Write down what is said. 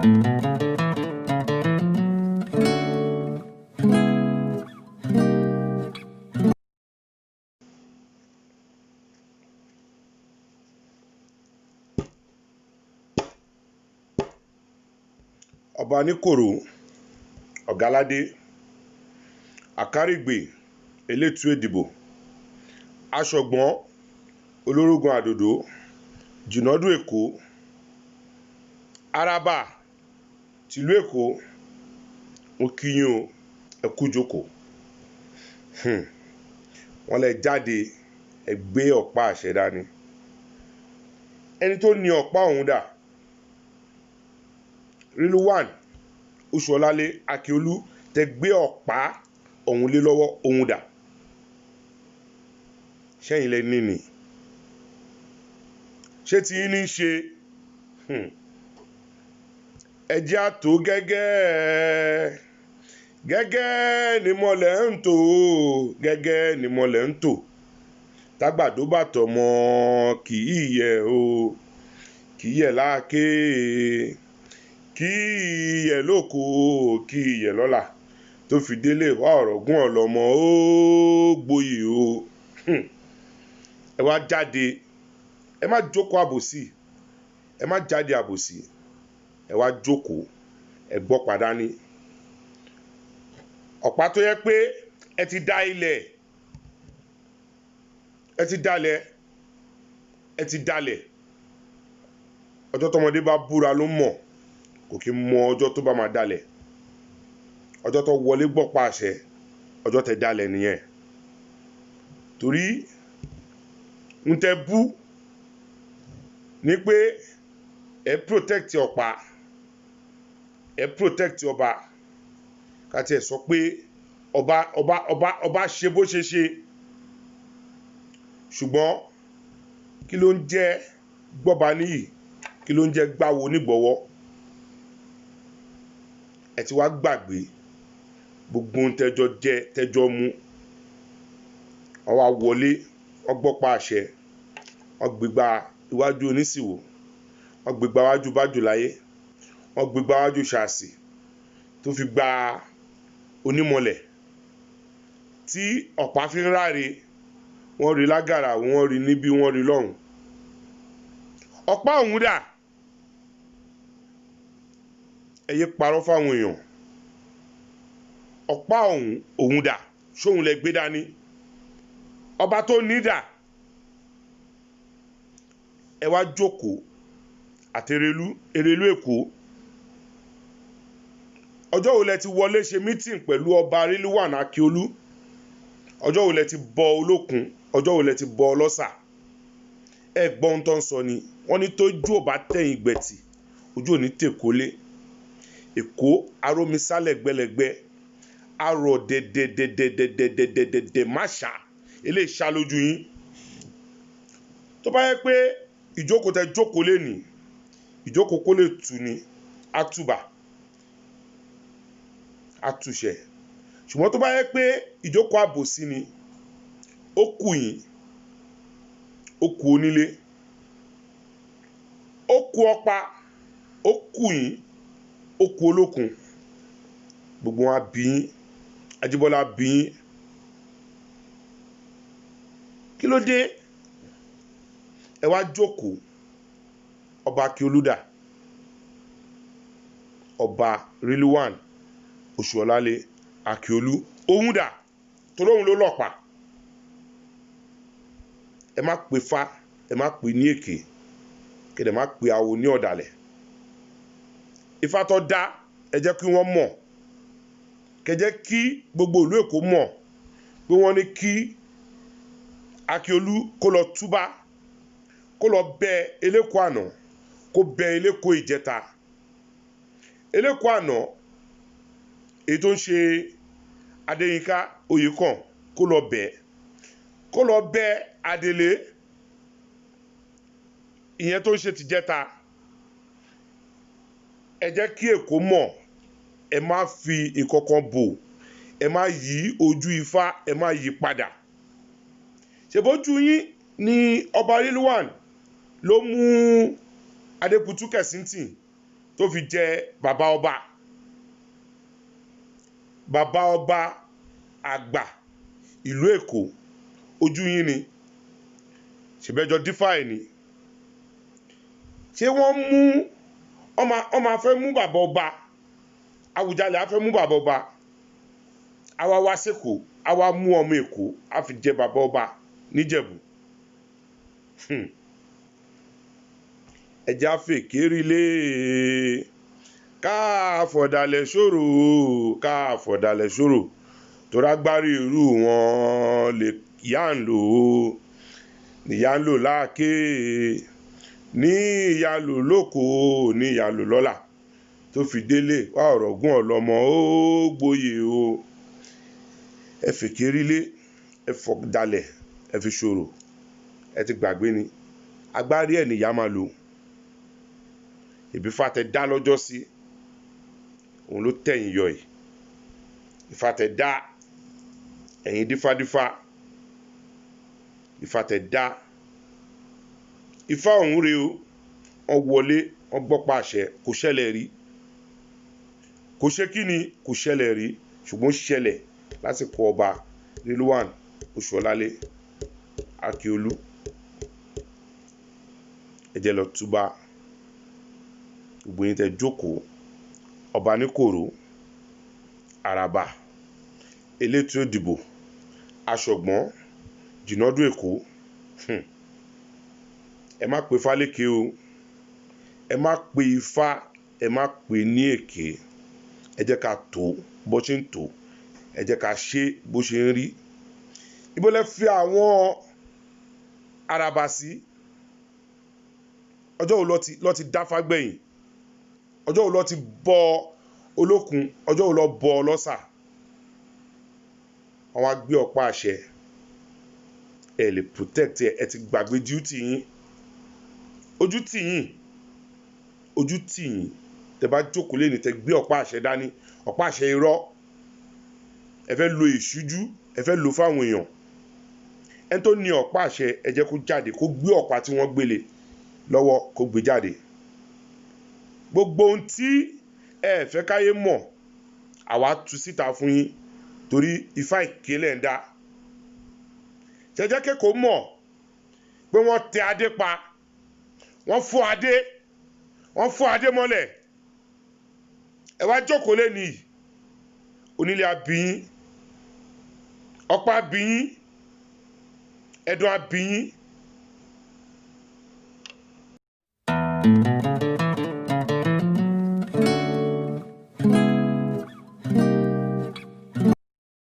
ọba níkòrò ọ̀gáládé àkárìgbè elétú èdìbò aṣọ̀gbọ́n olórógun àdòdó jìnàdù èkó araba tìlú èkó mo kí yín o ẹ kú jókòó wọ́n lè jáde ẹ gbé ọ̀pá àṣẹ dání ẹni tó ní ọ̀pá ọ̀hún dà Rilwan Oṣuọlálé Akíolú tẹ gbé ọ̀pá ọ̀hún lé lọ́wọ́ ọ̀hún dà sẹ́yìn lẹ ní ni ṣé tí yín ní ṣe ẹjẹ́ àtò gẹ́gẹ́ ni mọ̀lẹ́ ń tò gẹ́gẹ́ ni mọ̀lẹ́ ń tò tágbàdo bá tọmọ kì í yẹ o kì í yẹ láàké kì í yẹ lóko kì í yẹ lọ́la tó fi délé wá ọ̀rọ̀ gún ọ̀lọ́mọ ó gboyè o ẹ wá jáde ẹ má jókòó àbòsí ẹ má jáde àbòsí ẹ wá jókòó ẹ gbọ́ pàdánì ọ̀pá tó yẹ pé ẹ ti dá ilẹ̀ ẹ ti dalẹ̀ ọjọ́ tọmọdé bá búra ló mọ̀ kò kí mọ ọjọ́ tó bá máa dalẹ̀ ọjọ́ tó wọlé gbọ́pá àṣẹ ọjọ́ tẹ dalẹ̀ nìyẹn torí ń tẹ bú ní pé ẹ protect ọ̀pá ẹ protect ọba káti ẹ sọ pé ọba ṣe bó ṣe ṣe ṣùgbọ́n kí ló ń jẹ́ gbọ́ba níyì kí ló ń jẹ́ gbáwo nígbọ̀wọ́ ẹ ti wá gbàgbé gbogbo ohun tẹjọ jẹ tẹjọ mú wọ́n wá wọlé wọ́n gbọ́pá àṣẹ wọ́n gbégbá iwájú onísìwò wọ́n gbégbá iwájú bájúláyé wọ́n gbégbá iwájú ṣàṣì tó fi gba onímọ̀lẹ̀ tí ọ̀pá fi ń ráre wọ́n rí lágàrà wọ́n rí níbí wọ́n rí lọ́hùn ọ̀pá ọ̀hún dà ẹ yé parọ́ fáwọn èèyàn ọ̀pá ọ̀hún dà ṣóhun lẹ gbé dání ọba tó ní dà ẹ wá jókòó àti Erelú Èkó ọjọ́ wo lẹ ti wọlé ṣe mítìn pẹ̀lú ọba Rilwan Akíolú ọjọ́ wo lẹ ti bọ olókun ọjọ́ wo lẹ ti bọ ọlọ́sà ẹ gbọ́ ohun tó ń sọ ni wọ́n ní tójú ò bá tẹ̀yìn gbẹ̀tì ojú ò ní tèkólé Èkó arómisálẹ̀ gbẹlẹgbẹ arọ̀ dẹ̀dẹ̀dẹ̀dẹ̀dẹ̀dẹ̀dẹ̀ máṣá eléyìí ṣá lójú yín tó bá yẹ pé ìjókòó tẹ jókòó lé ní ìjókòó kó lè tù ní àtùbà àtúnṣe ṣùgbọ́n tó bá yẹ pé ìjókòó àbòsí ni ó kù yín ó kù onílé ó kù ọ̀pá ó kù yín ó kù olókun gbogbo wọn bí yín Ajíbọ́lá bí yín kí ló dé ẹ wá jókòó ọba Akíolú dà ọba Rilwan Oṣuọlálé Akíolú òun dà torí òun ló lọ́pàá ẹ má pè fá ẹ má pè ní èké kẹdẹ má pè awo ní ọ̀dàlẹ̀ Ifá tó dá ẹ jẹ́ kí wọ́n mọ̀ kẹjẹ́ kí gbogbo ìlú Èkó mọ̀ pé wọ́n ní kí Akíolú kó lọ túbá kó lọ bẹ eléko àná kó bẹ eléko ìjẹta eléko àná èyí tó ń ṣe Adéyínká Oyèkán kó lọ bẹ Adélé ìyẹn tó ń ṣe tìjẹta ẹ jẹ́ kí Èkó mọ̀ ẹ má fi ìkọ̀kan bò ẹ má yí ojú Ifá ẹ má yí padà ṣèbójú yín ni ọba Rilwan ló mú Adéputú Kẹ̀sìntì tó fi jẹ bàbá ọba àgbà ìlú Èkó ojú yín ni ṣèbẹ́jọ dífáì ni ṣé wọ́n mú ọmọ afẹ́ mú bàbá ọba Àwùjalẹ̀ afẹ́ mú bàbá ọba àwa wá sẹ́kọ̀ọ́ àwa mú ọmọ Èkó a fi jẹ bàbá ọba níjẹ̀bú ẹja fèkéré lé káfọ̀dàlẹ̀ ṣòro torí agbárí irú wọn lè yá ń lò láàké ní ìyá lò lóko ní ìyá lò lọ́la tó fi délé wá ọ̀rọ̀ gún ọlọ́mọ ó gboyè o ẹ fèkéré lé ẹ fọ̀dàlẹ̀ ẹ fi ṣòro ẹ ti gbàgbé ni agbárí ẹ̀ nìyá máa lò ìbí fàtẹ dá lọ́jọ́ sí òun ló tẹ̀yìn yọ ẹ̀ ìfàtẹ dá ẹ̀yìn dífádífá ìfàtẹ dá ifá ọ̀hún rèé o wọ́n wọlé wọ́n gbọ́pá àṣẹ kò ṣẹlẹ̀ rí kò ṣe kí ni kò ṣẹlẹ̀ rí ṣùgbọ́n ṣẹlẹ̀ lásìkò ọba Rilwan Oṣuọlálé Akíolú ẹ jẹ́ lọ túbá gbogbo yín tẹ́ jókòó ọba níkòrò àràbà elétò ìdìbò aṣọ̀gbọ́n jìnàdù Èkó ẹ má pe fálékè o ẹ má pe ifá ẹ má pe ní èké ẹ jẹ́ ká tó bó ṣe ń tó ẹ jẹ́ ká ṣe bó ṣe ń rí ibo lẹ fi àwọn àràbà sí ọjọ́ wo lọ ti dáfá gbẹ̀yìn ọjọ́ wo lọ ti bọ olókun ọjọ́ wo lọ bọ ọlọ́sà àwọn agbé ọ̀pá àṣẹ ẹ lè protect ẹ ti gbàgbé duty yín ojú tì yín tẹ bá jókòó lé ní tẹ gbé ọ̀pá àṣẹ dání ọ̀pá àṣẹ irọ́ ẹ fẹ́ lo ìṣújú ẹ fẹ́ lo fáwọn èèyàn ẹni tó ní ọ̀pá àṣẹ ẹ jẹ́ kó jáde kó gbé ọ̀pá tí wọ́n gbélé lọ́wọ́ kó gbé jáde gbogbo ohun tí ẹ fẹ́ káyé mọ̀ àwa tú síta fún yín torí ifá ìkélẹ̀ ń dá jẹ́jẹ́ kẹ́kọ̀ọ́ mọ̀ pé wọ́n tẹ adé pa wọ́n fọ́ adé mọ́lẹ̀ ẹ wá jókòó lé nìyí onílé abiyín ọ̀pá abiyín ẹ̀dùn abiyín